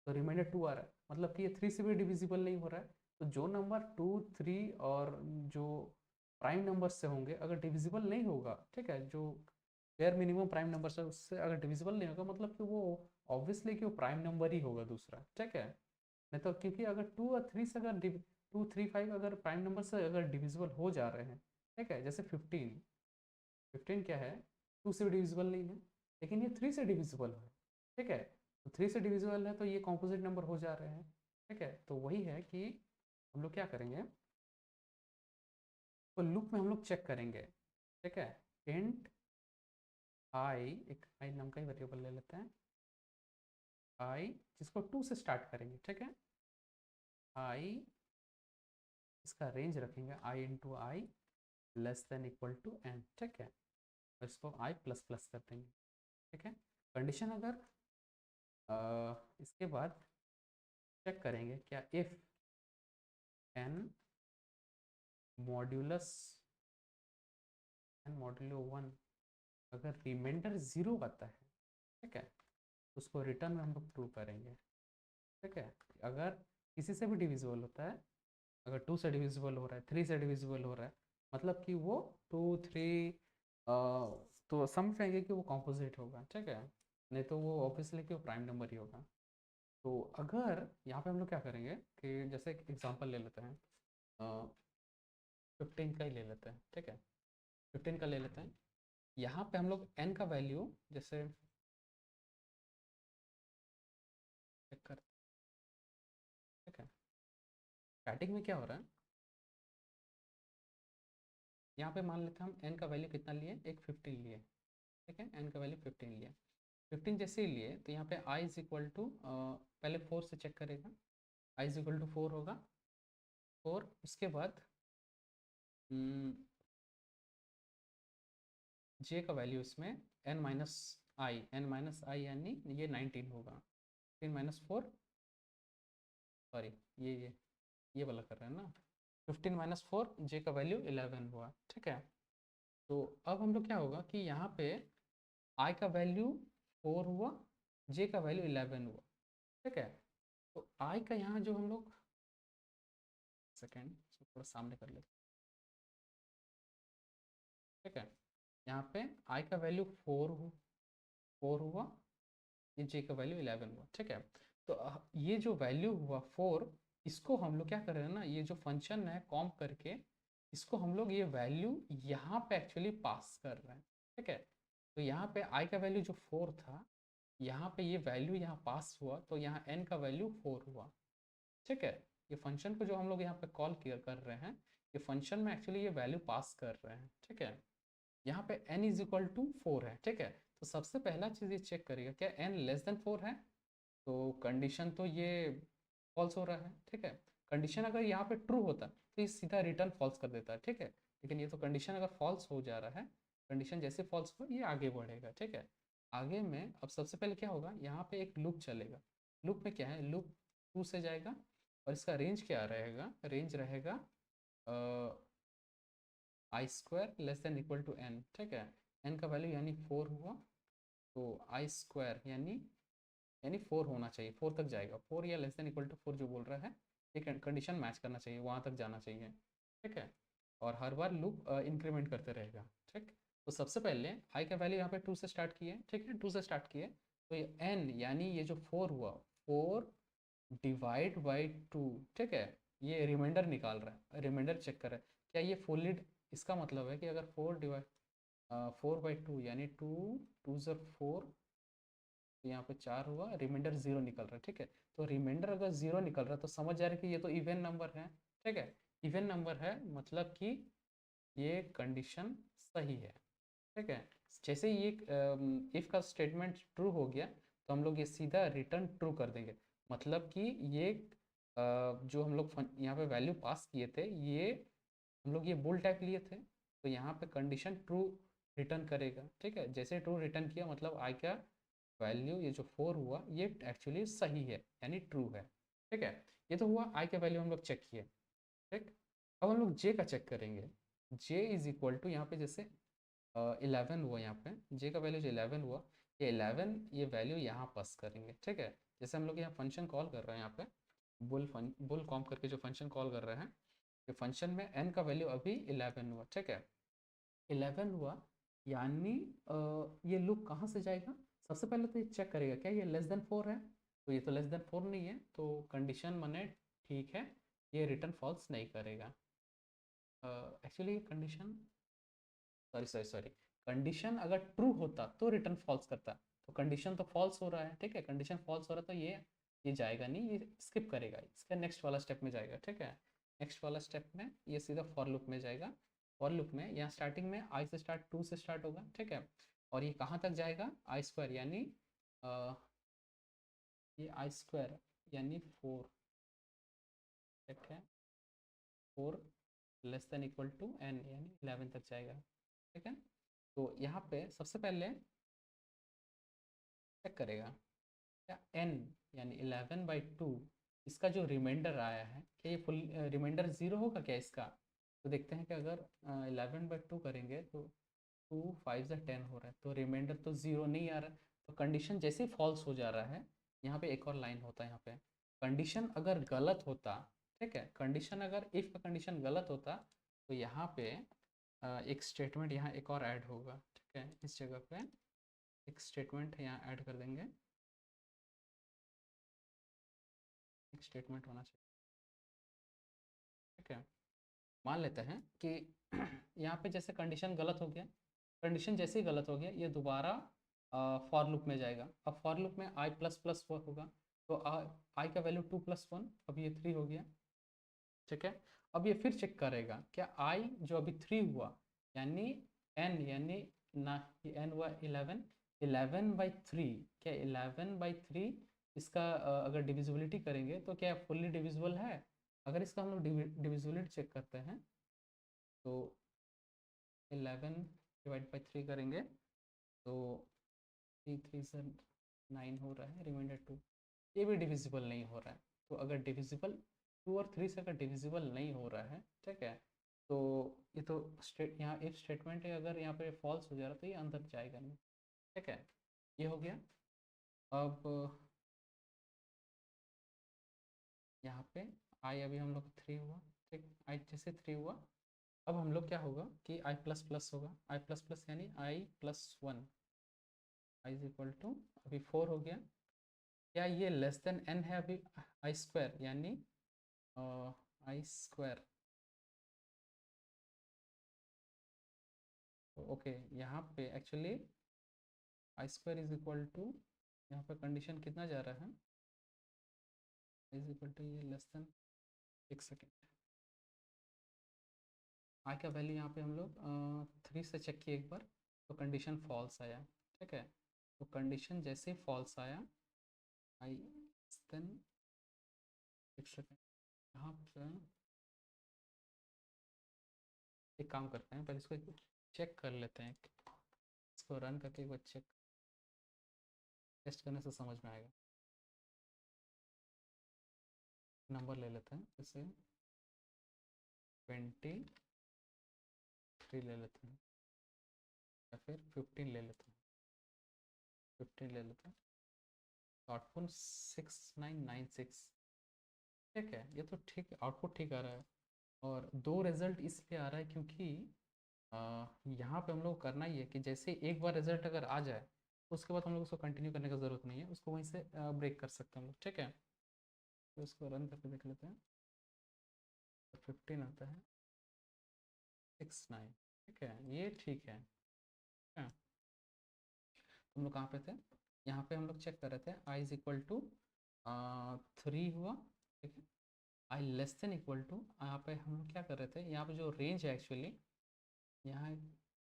तो रिमाइंडर 2 आ रहा है, मतलब कि ये 3 से भी डिविजिबल नहीं हो रहा है। तो जो नंबर 2 3 और जो प्राइम नंबर से होंगे अगर डिविजिबल नहीं होगा, ठीक है, जो पेयर मिनिमम प्राइम नंबर से उससे अगर डिविजिबल नहीं होगा, मतलब कि वो ऑब्वियसली कि वो प्राइम नंबर ही होगा दूसरा, ठीक है। नहीं तो क्योंकि अगर 2 और 3 से अगर 2 3 5 अगर प्राइम नंबर से अगर डिविजिबल हो जा रहे हैं, ठीक है, जैसे 15 क्या है, 2 से डिविजिबल नहीं है, लेकिन ये 3 से डिविजिबल है, ठीक है। तो 3 से डिविजिबल है तो ये कॉम्पोजिट नंबर हो जा रहे हैं, ठीक है। तो वही है कि हम लोग क्या करेंगे, तो लूप में हम लोग चेक करेंगे, ठीक है। इंट आई, एक आई नाम का ही वेरिएबल ले लेते हैं, आई जिसको 2 से स्टार्ट करेंगे, ठीक है। आई, इसका रेंज रखेंगे I into I less than equal to N, ठीक है। और इसको आई प्लस प्लस कर देंगे, ठीक है। कंडीशन अगर इसके बाद चेक करेंगे क्या, if n modulus n modulo 1 अगर रिमाइंडर 0 आता है, ठीक है, उसको रिटर्न में हम लोग ट्रू करेंगे, ठीक है। अगर किसी से भी डिविजिबल होता है, अगर 2 से डिविजिबल हो रहा है, 3 से डिविजिबल हो रहा है, मतलब कि वो 2 3 तो समझ पाएंगे कि वो कॉम्पोजिट होगा, ठीक है। नहीं तो वो ऑब्वियसली कि वो प्राइम नंबर ही होगा। तो अगर यहाँ पे हम लोग क्या करेंगे कि जैसे एक एग्जांपल ले लेते हैं, 15 का ही ले लेते हैं, ठीक है। 15 का ले लेते हैं, यहाँ पे हम लोग n का वैल्यू जैसे चेक कर, ठीक है। स्टार्टिंग में क्या हो रहा है, यहाँ पे मान लेते हैं हम n का वैल्यू कितना लिए, एक 15 लिए, ठीक है। n का वैल्यू 15 लिया, 15 जैसे ही लिए तो यहाँ पे i इज इक्वल टू पहले 4 से चेक करेगा, i इज इक्वल टू 4 होगा, 4 उसके बाद j का वैल्यू इसमें n माइनस आई यानी ये 19 होगा, 15 - 4 सॉरी, ये ये वाला कर रहे हैं ना, 15 - 4 j का वैल्यू 11 हुआ, ठीक है। तो अब हम लोग क्या होगा कि यहाँ पे i का वैल्यू 4 हुआ, j का वैल्यू 11 हुआ, ठीक है। तो i का यहाँ जो हम लोग सेकेंड थोड़ा सामने कर लेते, ठीक है। यहाँ पे i का वैल्यू 4 हुआ, ये j का वैल्यू 11 हुआ, ठीक है। तो ये जो वैल्यू हुआ 4, इसको हम लोग क्या कर रहे हैं ना, ये जो फंक्शन है कॉम्प करके, इसको हम लोग ये वैल्यू यहाँ पे एक्चुअली पास कर रहे हैं, ठीक है। तो यहाँ पे i का वैल्यू जो 4 था, यहाँ पे ये वैल्यू यहाँ पास हुआ, तो यहाँ n का वैल्यू 4 हुआ, ठीक है। ये फंक्शन को जो हम लोग यहाँ पे कॉल कर रहे हैं, ये फंक्शन में एक्चुअली ये वैल्यू पास कर रहे हैं, ठीक है। यहाँ पे n इज इक्वल टू 4 है, ठीक है। तो सबसे पहला चीज़ ये चेक करिएगा क्या n लेस देन 4 है, तो कंडीशन तो ये फॉल्स हो रहा है, ठीक है। कंडीशन अगर यहाँ पे ट्रू होता तो ये सीधा रिटर्न फॉल्स कर देता है, ठीक है। लेकिन ये तो कंडीशन अगर फॉल्स हो जा रहा है, कंडीशन जैसे फॉल्स हो ये आगे बढ़ेगा, ठीक है। आगे में अब सबसे पहले क्या होगा, यहाँ पे एक लूप चलेगा, लूप में क्या है, लूप 2 से जाएगा और इसका रेंज क्या रहेगा, रेंज रहेगा I square less than equal to N, ठीक है। एन का वैल्यू यानी 4 हुआ, तो आई स्क्वायर यानी 4 होना चाहिए, 4 तक जाएगा, 4 या लेस देन इक्वल टू 4 जो बोल रहा है, ये कंडीशन मैच करना चाहिए, वहाँ तक जाना चाहिए, ठीक है। और हर बार लूप इंक्रीमेंट करते रहेगा, ठीक। तो सबसे पहले आई का वैल्यू यहाँ पे 2 से स्टार्ट किए, ठीक है, 2 से स्टार्ट किए, तो ये एन यानी ये जो 4 हुआ, 4 डिवाइड बाई 2, ठीक है। ये रिमाइंडर निकाल रहा है, रिमाइंडर चेक कर रहा है क्या ये फुल्ली, इसका मतलब है कि अगर 4/2 यानी 2 2 ज़र 4, तो यहाँ पे 4 हुआ, रिमाइंडर 0 निकल रहा है, ठीक है। तो रिमाइंडर अगर 0 निकल रहा है तो समझ जा रहा है कि ये तो इवन नंबर है, ठीक है। इवन नंबर है मतलब कि ये कंडीशन सही है, ठीक है। जैसे ही ये इफ का स्टेटमेंट ट्रू हो गया तो हम लोग ये सीधा रिटर्न ट्रू कर देंगे, मतलब कि ये जो हम लोग यहाँ पे वैल्यू पास किए थे, ये हम लोग ये बुल टाइप लिए थे, तो यहाँ पे कंडीशन ट्रू रिटर्न करेगा, ठीक है। जैसे ट्रू रिटर्न किया मतलब आई का वैल्यू ये जो 4 हुआ ये एक्चुअली सही है यानी ट्रू है, ठीक है। ये तो हुआ आई का वैल्यू हम लोग चेक किए, ठीक। अब हम लोग जे का चेक करेंगे, जे इज इक्वल टू यहाँ पे जैसे 11 हुआ यहाँ पे, जे का वैल्यू जो 11 हुआ, ये 11 ये वैल्यू यहाँ पास करेंगे, ठीक है। जैसे हम लोग यहाँ फंक्शन कॉल कर रहे हैं, यहाँ पे बुल कॉम करके जो फंक्शन कॉल कर रहे हैं, ये फंक्शन में n का वैल्यू अभी 11 हुआ, ठीक है। 11 हुआ यानी ये लूप कहाँ से जाएगा, सबसे पहले तो ये चेक करेगा क्या ये लेस देन 4 है, तो ये तो लेस देन 4 नहीं है, तो कंडीशन माने ठीक है, ये रिटर्न फॉल्स नहीं करेगा। एक्चुअली ये कंडीशन, सॉरी कंडीशन अगर ट्रू होता तो रिटर्न फॉल्स करता, तो कंडीशन तो फॉल्स हो रहा है, ठीक है, कंडीशन फॉल्स हो रहा है, तो ये जाएगा नहीं, ये स्किप करेगा, इसका नेक्स्ट वाला स्टेप में जाएगा, ठीक है। नेक्स्ट वाला स्टेप में ये सीधा फॉर लूप में जाएगा। फॉर लूप में यहाँ स्टार्टिंग में आई से स्टार्ट 2 से स्टार्ट होगा, ठीक है, और ये कहाँ तक जाएगा आई स्क्वायर, यानी ये आई स्क्वायर यानी 4, ठीक है, 4 less than equal to n यानी 11 तक जाएगा, ठीक है। तो यहाँ पे सबसे पहले चेक करेगा क्या n यानी 11/2 इसका जो रिमाइंडर आया है, क्या ये फुल रिमाइंडर ज़ीरो होगा क्या इसका, तो देखते हैं कि अगर 11/2 करेंगे तो 2 5 से 10 हो रहा है, तो रिमाइंडर तो ज़ीरो नहीं आ रहा है, तो कंडीशन जैसे ही फॉल्स हो जा रहा है, यहाँ पे एक और लाइन होता है, यहाँ पे कंडीशन अगर गलत होता, ठीक है, कंडीशन अगर इफ़ का कंडीशन गलत होता, तो यहाँ पे एक स्टेटमेंट यहाँ एक और ऐड होगा, ठीक है, इस जगह पे एक स्टेटमेंट यहाँ ऐड कर देंगे, एक स्टेटमेंट होना चाहिए, ठीक है। मान लेते हैं कि यहाँ पे जैसे कंडीशन गलत हो गया, कंडीशन जैसे ही गलत हो गया, ये दोबारा फॉर लूप में जाएगा, अब फॉर लूप में आई प्लस प्लस होगा, तो आई का वैल्यू 2+1, अब ये 3 हो गया, ठीक है। अब ये फिर चेक करेगा क्या आई जो अभी 3 हुआ यानी एन यानी ना, एन हुआ 11, 11/3, क्या 11/3 इसका अगर डिविजिबिलिटी करेंगे तो क्या फुल्ली डिविजिबल है, अगर इसका हम लोग डिविजिबिलिटी चेक करते हैं तो 11/3 करेंगे तो 3 3 से 9 हो रहा है, रिमाइंडर 2, ये भी डिविजिबल नहीं हो रहा है, तो अगर डिविजिबल 2 और 3 से अगर डिविजिबल नहीं हो रहा है, ठीक है, तो ये तो स्टेट यहाँ इफ स्टेटमेंट है, अगर यहाँ पे फॉल्स हो जा रहा है तो ये अंदर जाएगा नहीं, ठीक है, ये हो गया। अब यहाँ पे आई अभी हम लोग 3 हुआ, ठीक, आई जैसे 3 हुआ, अब हम लोग क्या होगा कि आई प्लस प्लस होगा, आई प्लस प्लस यानी i+1, I is equal to अभी 4 हो गया, क्या ये लेस देन n है अभी आई स्क्वायर यानी आई स्क्वायर, ओके, यहाँ पे actually i square is equal to, यहाँ पे कंडीशन कितना जा रहा है, इज इक्वल टू ये लेस देन, एक सेकेंड, आई का वैल्यू यहाँ पे हम लोग 3 से चेक किए एक बार, तो कंडीशन फॉल्स आया, ठीक है, तो कंडीशन जैसे फॉल्स आया आई देन, एक सेकेंड, यहाँ पे एक काम करते हैं, पहले इसको चेक कर लेते हैं, इसको रन करके एक बार चेक टेस्ट करने से समझ में आएगा। नंबर ले लेते हैं, जैसे 23 ले लेते हैं, या फिर 15 ले लेते हैं, 15 ले लेते हैं, आउटपुट 6996, ठीक है, ये तो ठीक है, आउटपुट ठीक आ रहा है, और दो रिजल्ट इसलिए आ रहा है क्योंकि यहाँ पे हम लोग करना ही है कि जैसे एक बार रिजल्ट अगर आ जाए तो उसके बाद हम लोग उसको कंटिन्यू करने का ज़रूरत नहीं है, उसको वहीं से ब्रेक कर सकते हैं हम लोग, ठीक है, तो इसको रन करके देख लेते हैं, तो 15 आता है 69, ठीक है, ये ठीक है, हाँ। हम लोग कहाँ पे थे, यहाँ पे हम लोग चेक कर रहे थे आई इज इक्वल टू 3 हुआ, ठीक है, आई लेस देन इक्वल टू, यहाँ पे हम लोग क्या कर रहे थे, यहाँ पे जो रेंज है एक्चुअली, यहाँ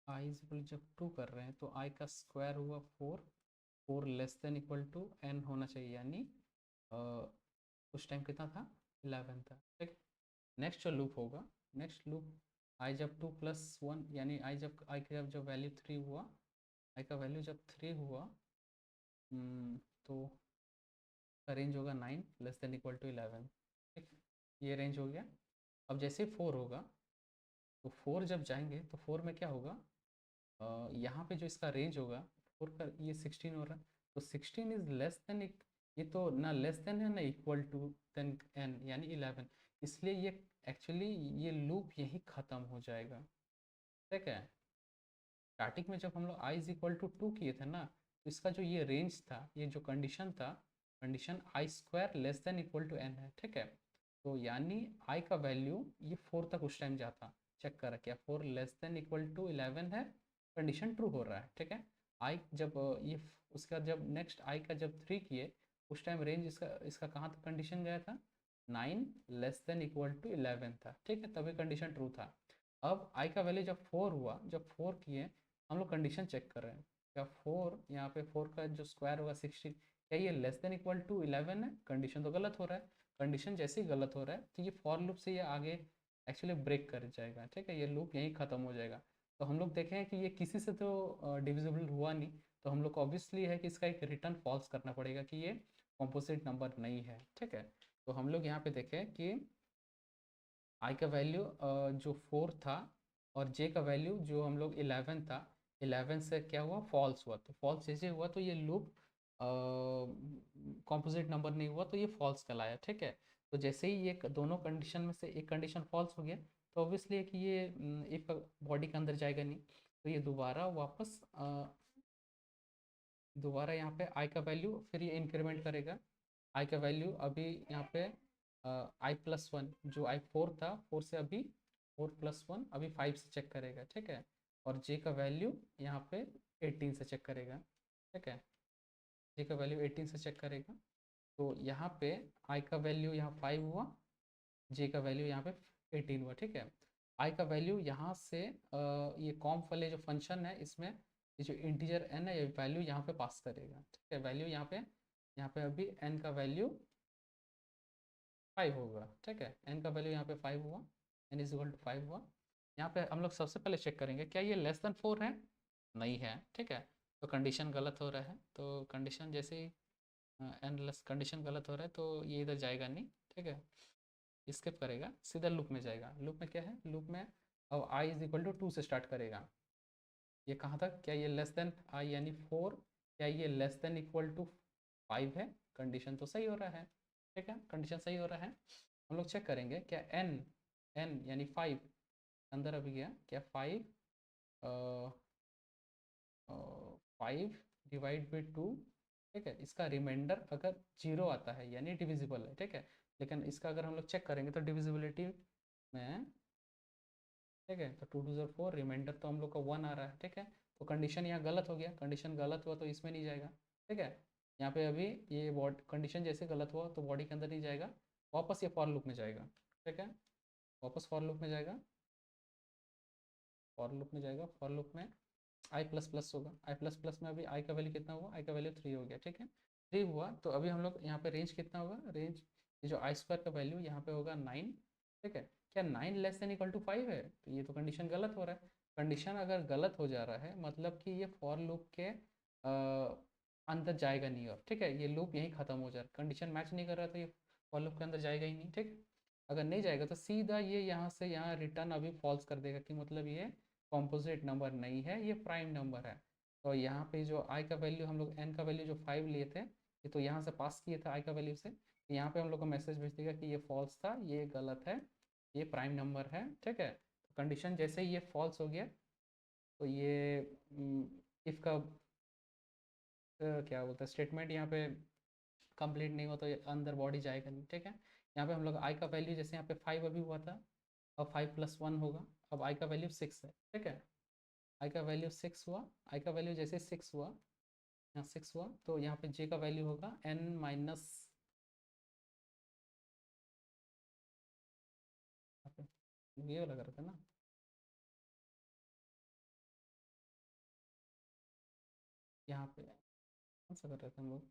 आई इज इक्वल जब 2 कर रहे हैं तो आई का स्क्वायर हुआ 4, 4 less than equal to n होना चाहिए, यानी उस टाइम कितना था 11 था, ठीक। नेक्स्ट जो लूप होगा, नेक्स्ट लूप आई जब 2+1 यानी आई जब आई का जब वैल्यू 3 हुआ, आई का वैल्यू जब 3 हुआ, तो रेंज होगा 9 लेस देन इक्वल टू 11, ठीक, ये रेंज हो गया। अब जैसे 4 होगा तो 4 जब जाएंगे तो 4 में क्या होगा, यहाँ पे जो इसका रेंज होगा 4 का, ये 16 हो रहा है, तो 16 इज लेस देन, ये तो ना लेस देन है ना इक्वल टू देन एन यानी 11, इसलिए ये एक्चुअली ये लूप यही ख़त्म हो जाएगा। ठीक है, स्टार्टिंग में जब हम लोग आई इज इक्वल टू 2 किए थे ना, तो इसका जो ये रेंज था, ये जो कंडीशन था, condition i square less than equal to n है। ठीक है, तो यानी आई का वैल्यू ये 4 तक उस टाइम जाता। चेक करा क्या 4 लेस देन इक्वल टू 11 है, कंडीशन ट्रू हो रहा है। ठीक है, आई जब ये उसका जब नेक्स्ट आई का जब 3 किए, उस टाइम रेंज इसका इसका कहाँ तक कंडीशन गया था, 9 लेस देन इक्वल टू 11 था। ठीक है, तभी कंडीशन ट्रू था। अब आई का वैल्यू जब 4 हुआ, जब 4 किए, हम लोग कंडीशन चेक कर रहे हैं, क्या 4 यहाँ पे 4 का जो स्क्वायर होगा 16, क्या ये लेस देन इक्वल टू 11 है? कंडीशन तो गलत हो रहा है। कंडीशन जैसे ही गलत हो रहा है, तो ये फॉर लूप से ये आगे एक्चुअली ब्रेक कर जाएगा। ठीक है, ये लूप यहीं ख़त्म हो जाएगा। तो हम लोग देखें कि ये किसी से तो डिविजिबल हुआ नहीं, तो हम लोग को ऑब्वियसली है कि इसका एक रिटर्न फॉल्स करना पड़ेगा कि ये कॉम्पोजिट नंबर नहीं है। ठीक है, तो हम लोग यहाँ पे देखें कि आई का वैल्यू जो 4 था और जे का वैल्यू जो हम लोग 11 था, 11 से क्या हुआ, फॉल्स हुआ। तो फॉल्स जैसे हुआ तो ये लूप कॉम्पोजिट नंबर नहीं हुआ, तो ये फॉल्स कहलाया। ठीक है, तो जैसे ही ये दोनों कंडीशन में से एक कंडीशन फॉल्स हो गया, तो ऑब्वियसली है कि ये एक बॉडी के अंदर जाएगा नहीं, तो ये दोबारा वापस दोबारा यहाँ पे आई का वैल्यू फिर ये इंक्रीमेंट करेगा। आई का वैल्यू अभी यहाँ पे आई प्लस वन, जो आई 4 था, 4 से अभी 4 प्लस वन अभी 5 से चेक करेगा। ठीक है, और जे का वैल्यू यहाँ पे 18 से चेक करेगा। ठीक है, जे का वैल्यू 18 से चेक करेगा, तो यहाँ पे आई का वैल्यू यहाँ 5 हुआ, जे का वैल्यू यहाँ पे 18 हुआ। ठीक है, आई का वैल्यू यहाँ से ये कॉम्प वाले जो फंक्शन है, इसमें ये जो इंटीजर एन है, ये वैल्यू यहाँ पे पास करेगा। ठीक है, वैल्यू यहाँ पे अभी एन का वैल्यू 5 होगा। ठीक है, एन का वैल्यू यहाँ पे 5 हुआ, एन इज इक्वल टू 5 हुआ। यहाँ पे हम लोग सबसे पहले चेक करेंगे क्या ये लेस देन 4 है, नहीं है। ठीक है, तो कंडीशन गलत हो रहा है, तो कंडीशन जैसे ही एन लेस कंडीशन गलत हो रहा है, तो ये इधर जाएगा नहीं। ठीक है, स्किप करेगा, सीधा लूप में जाएगा। लूप में क्या है, लूप में अब आई इज इक्वल टू 2 से स्टार्ट करेगा। ये कहाँ तक, क्या ये लेस देन आई यानी 4, क्या ये लेस देन इक्वल टू 5 है? कंडीशन तो सही हो रहा है। ठीक है, कंडीशन सही हो रहा है। हम लोग चेक करेंगे क्या एन, एन यानी 5 अंदर अभी गया क्या, 5 5 डिवाइड बाई 2। ठीक है, इसका रिमाइंडर अगर 0 आता है यानी डिविजिबल है। ठीक है, लेकिन इसका अगर हम लोग चेक करेंगे तो डिविजिबिलिटी में, ठीक है, तो 2 2 ज़र 4, रिमाइंडर तो हम लोग का 1 आ रहा है। ठीक है, तो कंडीशन यहाँ गलत हो गया, कंडीशन गलत हुआ तो इसमें नहीं जाएगा। ठीक है, यहाँ पे अभी ये कंडीशन जैसे गलत हुआ तो बॉडी के अंदर नहीं जाएगा, वापस ये फॉर लूप में जाएगा। ठीक है, वापस फॉर लूप में जाएगा, फॉर लूप में जाएगा, फॉर लूप में आई प्लस प्लस होगा। आई प्लस प्लस में अभी आई का वैल्यू कितना हुआ, आई का वैल्यू 3 हो गया। ठीक है, 3 हुआ, तो अभी हम लोग यहाँ पे रेंज कितना होगा, रेंज ये जो आई स्क्वायर का वैल्यू यहाँ पे होगा 9। ठीक है, क्या 9 लेस देन इक्वल टू 5 है? तो ये तो कंडीशन गलत हो रहा है। कंडीशन अगर गलत हो जा रहा है, मतलब कि ये फॉर लूप के अंदर जाएगा नहीं। और ठीक है, ये लूप यहीं ख़त्म हो जा रहा है, कंडीशन मैच नहीं कर रहा, तो ये फॉर लूप के अंदर जाएगा ही नहीं। ठीक है, अगर नहीं जाएगा तो सीधा ये यहाँ से यहाँ रिटर्न अभी फॉल्स कर देगा, कि मतलब ये कॉम्पोजिट नंबर नहीं है, ये प्राइम नंबर है। तो यहाँ पे जो आई का वैल्यू हम लोग एन का वैल्यू जो 5 लिए थे, ये तो यहाँ से पास किए थे आई का वैल्यू से, तो यहाँ पे हम लोग को मैसेज भेज देगा कि ये फॉल्स था, ये गलत है, ये प्राइम नंबर है। ठीक है, तो कंडीशन जैसे ही ये फॉल्स हो गया, तो ये इफ़ का क्या बोलते हैं स्टेटमेंट यहाँ पे कंप्लीट नहीं हो, तो ये अंदर बॉडी जाएगा नहीं। ठीक है, यहाँ पे हम लोग आई का वैल्यू जैसे यहाँ पे 5 अभी हुआ था, अब 5 प्लस 1 होगा, अब आई का वैल्यू 6 है। ठीक है, आई का वैल्यू 6 हुआ, आई का वैल्यू जैसे 6 हुआ, यहाँ 6 हुआ, तो यहाँ पे जे का वैल्यू होगा एन माइनस, ये वाला कर रहे थे ना, यहाँ पे कौन सा कर रहे थे हम लोग,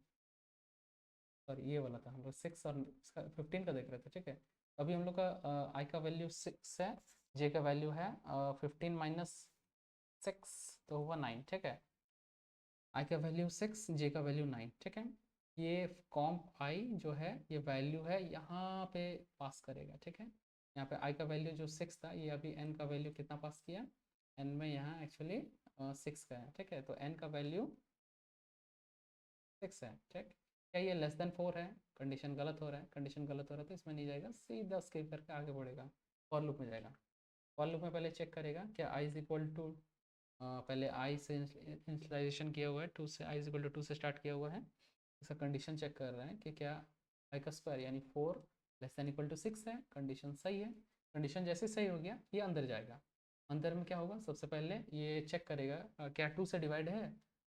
सॉरी ये वाला था, हम लोग 6 और इसका 15 का देख रहे थे। ठीक है, अभी हम लोग का आई का वैल्यू 6 है, जे का वैल्यू है 15 माइनस 6, तो हुआ 9। ठीक है, आई का वैल्यू 6, जे का वैल्यू 9। ठीक है, ये कॉम्प आई जो है ये वैल्यू है यहाँ पे पास करेगा। ठीक है, यहाँ पे आई का वैल्यू जो 6 था, ये अभी एन का वैल्यू कितना पास किया, एन में यहाँ एक्चुअली 6 का है, ठीक है, तो एन का वैल्यू 6 है, ठीक। क्या ये लेस देन 4 है? कंडीशन गलत हो रहा है, कंडीशन गलत हो रहा है तो इसमें नहीं जाएगा, सीधा स्किप करके आगे बढ़ेगा, फॉर लूप में जाएगा। फॉर लूप में पहले चेक करेगा क्या आई इज इक्वल टू, पहले आई से इनिशियलाइजेशन किया हुआ है, 2 से, आई इज इक्वल टू 2 से स्टार्ट किया हुआ है। इसका कंडीशन चेक कर रहे हैं कि क्या आई का स्क्वायर यानी 4 लेस देन इक्वल टू 6 है, कंडीशन सही है। कंडीशन जैसे सही हो गया ये अंदर जाएगा। अंदर में क्या होगा, सबसे पहले ये चेक करेगा क्या 2 से डिवाइड है,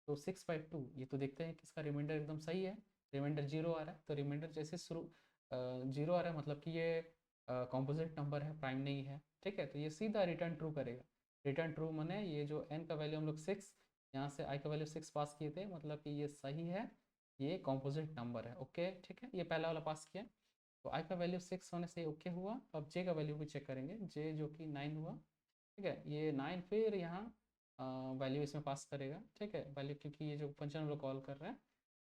तो 6/2, ये तो देखते हैं कि इसका रिमाइंडर एकदम सही है, रिमाइंडर 0 आ रहा है, तो रिमाइंडर जैसे शुरू 0 आ रहा है मतलब कि ये कॉम्पोजिट नंबर है, प्राइम नहीं है, ठीक है, तो ये सीधा रिटर्न ट्रू करेगा। रिटर्न ट्रू माने ये जो n का वैल्यू हम लोग 6, यहाँ से i का वैल्यू 6 पास किए थे, मतलब कि ये सही है, ये कॉम्पोजिट नंबर है, ओके, ठीक है, ये पहला वाला पास किया। तो i का वैल्यू 6 होने से ओके हुआ। अब j का वैल्यू भी चेक करेंगे, j जो कि 9 हुआ, ठीक है, ये 9 फिर यहाँ वैल्यू इसमें पास करेगा, ठीक है, वैल्यू क्योंकि ये जो फंक्शन हम लोग कॉल कर रहे हैं,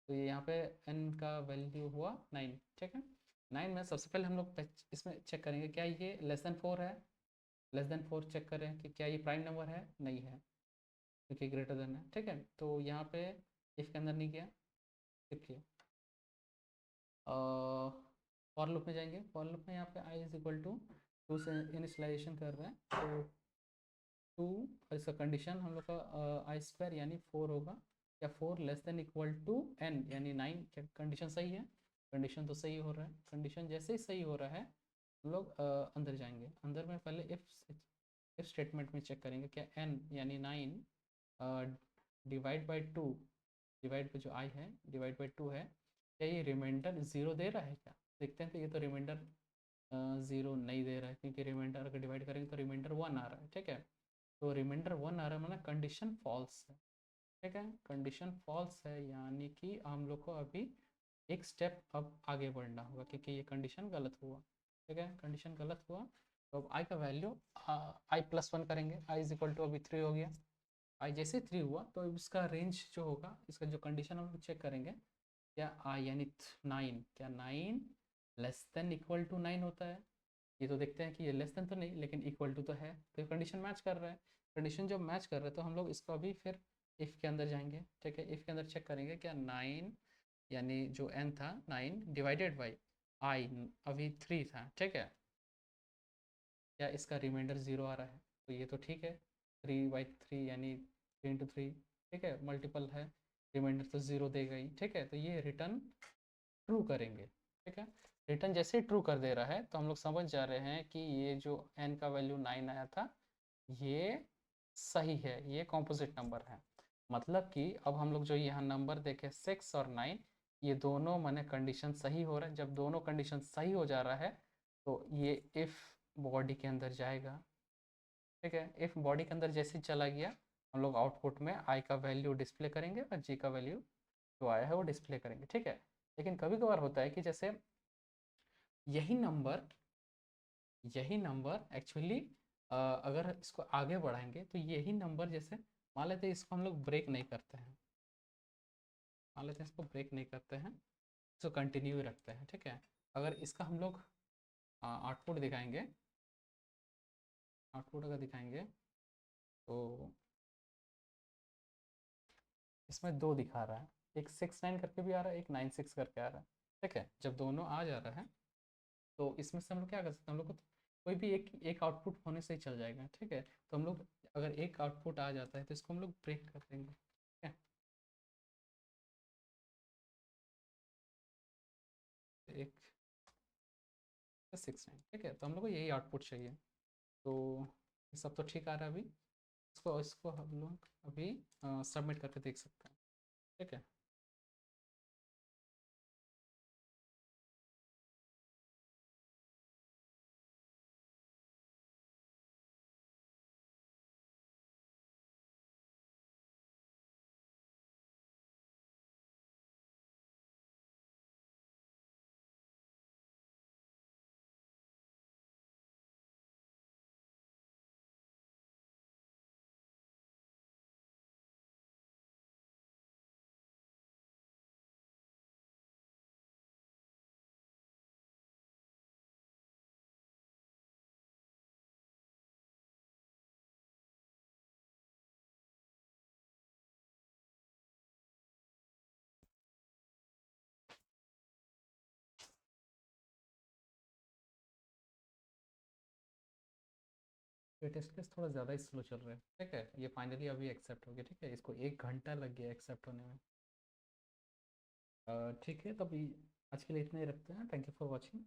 तो ये यहाँ पे n का वैल्यू हुआ 9, ठीक है। 9 में सबसे पहले हम लोग इसमें चेक करेंगे क्या ये लेस देन 4 है, लेस देन 4 चेक करें कि क्या ये प्राइम नंबर है, नहीं है, क्योंकि ग्रेटर देन है, ठीक है, तो यहाँ पे इफ के अंदर नहीं गया, स्किप किया। फॉर लूप में जाएंगे, फॉर लूप में यहाँ पे आई इज इक्वल टू 2 से इनिशियलाइजेशन कर रहे हैं, तो 2 और इसका कंडीशन हम लोग का आई स्क्वायर यानी 4 होगा, या 4 less than equal to n यानी 9, क्या कंडीशन सही है? कंडीशन तो सही हो रहा है, कंडीशन जैसे ही सही हो रहा है हम लोग अंदर जाएंगे। अंदर में पहले इफ स्टेटमेंट में चेक करेंगे क्या n यानी 9 डिवाइड बाई 2, डिवाइड पे जो i है डिवाइड बाई 2 है, क्या ये रिमाइंडर 0 दे रहा है क्या? देखते हैं, तो ये तो रिमाइंडर 0 नहीं दे रहा है, क्योंकि रिमाइंडर अगर डिवाइड करेंगे तो रिमाइंडर 1 आ रहा है, ठीक है, तो रिमाइंडर 1 आ रहा है मतलब कंडीशन फॉल्स है, ठीक है, कंडीशन फॉल्स है, यानी कि हम लोग को अभी एक स्टेप अब आगे बढ़ना होगा, क्योंकि ये कंडीशन गलत हुआ, ठीक है, कंडीशन गलत हुआ। तो अब आई का वैल्यू i+1 करेंगे, i इज इक्वल टू अभी 3 हो गया, आई जैसे 3 हुआ तो इसका रेंज जो होगा, इसका जो कंडीशन हम लोग चेक करेंगे, क्या आई यानी 9, क्या 9 लेस देन इक्वल टू 9 होता है? ये तो देखते हैं कि ये लेस देन तो नहीं लेकिन इक्वल टू तो है, तो ये कंडीशन मैच कर रहा है। कंडीशन जब मैच कर रहा है तो हम लोग इसको अभी फिर इफ़ के अंदर जाएंगे, ठीक है, इफ़ के अंदर चेक करेंगे क्या 9 यानी जो n था 9 डिवाइडेड बाई आई अभी 3 था, ठीक है, क्या इसका रिमाइंडर 0 आ रहा है? तो ये तो ठीक है, 3/3 यानी 3 × 3, ठीक है, मल्टीपल है, रिमाइंडर तो 0 देगा ही, ठीक है, तो ये रिटर्न ट्रू करेंगे, ठीक है। रिटर्न जैसे ट्रू कर दे रहा है तो हम लोग समझ जा रहे हैं कि ये जो n का वैल्यू 9 आया था ये सही है, ये कॉम्पोजिट नंबर है। मतलब कि अब हम लोग जो यहाँ नंबर देखे 6 और 9, ये दोनों माने कंडीशन सही हो रहा है। जब दोनों कंडीशन सही हो जा रहा है तो ये इफ़ बॉडी के अंदर जाएगा, ठीक है, इफ़ बॉडी के अंदर जैसे ही चला गया हम लोग आउटपुट में आई का वैल्यू डिस्प्ले करेंगे और जी का वैल्यू जो आया है वो डिस्प्ले करेंगे, ठीक है। लेकिन कभी कभार होता है कि जैसे यही नंबर, यही नंबर एक्चुअली अगर इसको आगे बढ़ाएंगे तो यही नंबर, जैसे मान लेते हैं इसको हम लोग ब्रेक नहीं करते हैं, मान लेते हैं इसको ब्रेक नहीं करते हैं, इसको कंटिन्यू ही रखते हैं, ठीक है, अगर इसका हम लोग आउटपुट दिखाएंगे, आउटपुट अगर दिखाएंगे तो इसमें 2 दिखा रहा है, एक 6 9 करके भी आ रहा है, एक 9 6 करके आ रहा है, ठीक है, जब दोनों आ जा रहा है तो इसमें से हम लोग क्या कर सकते हैं, हम लोग को कोई भी एक एक आउटपुट होने से ही चल जाएगा, ठीक है, तो हम लोग अगर एक आउटपुट आ जाता है तो इसको हम लोग ब्रेक कर देंगे, ठीक है, एक 6 9, ठीक है, तो हम लोग को यही आउटपुट चाहिए। तो ये सब तो ठीक आ रहा है अभी, इसको इसको हम लोग अभी सबमिट करके देख सकते हैं, ठीक है। ये टेस्ट केस थोड़ा ज़्यादा ही स्लो चल रहा है, ठीक है। ये फाइनली अभी एक्सेप्ट हो गया, ठीक है। इसको 1 घंटा लग गया एक्सेप्ट होने में। ठीक है, तो अभी आज के लिए इतना ही रखते हैं। Thank you for watching.